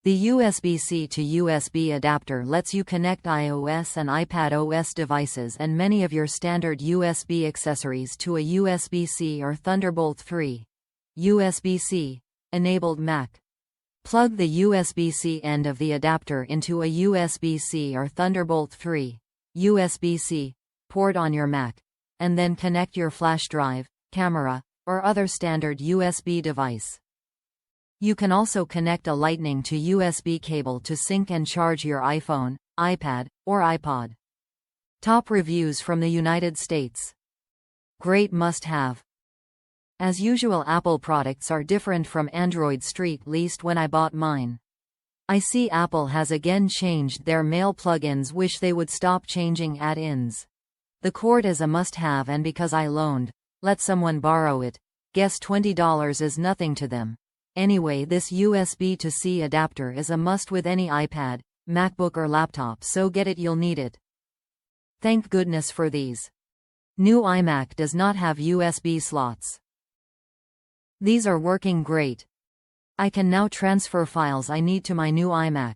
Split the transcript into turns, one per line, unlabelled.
The USB-C to USB adapter lets you connect iOS and iPadOS devices and many of your standard USB accessories to a USB-C or Thunderbolt 3 USB-C enabled Mac. Plug the USB-C end of the adapter into a USB-C or Thunderbolt 3 USB-C port on your Mac, and then connect your flash drive, camera, or other standard USB device. You can also connect a Lightning to USB cable to sync and charge your iPhone, iPad, or iPod. Top reviews from the United States. Great must-have. As usual, Apple products are different from Android, at least when I bought mine. I see Apple has again changed their mail plugins. Wish they would stop changing add-ins. The cord is a must-have, and because I let someone borrow it, guess $20 is nothing to them. Anyway, this USB to C adapter is a must with any iPad, MacBook or laptop, so get it, you'll need it. Thank goodness for these. New iMac does not have USB slots. These are working great. I can now transfer files I need to my new iMac.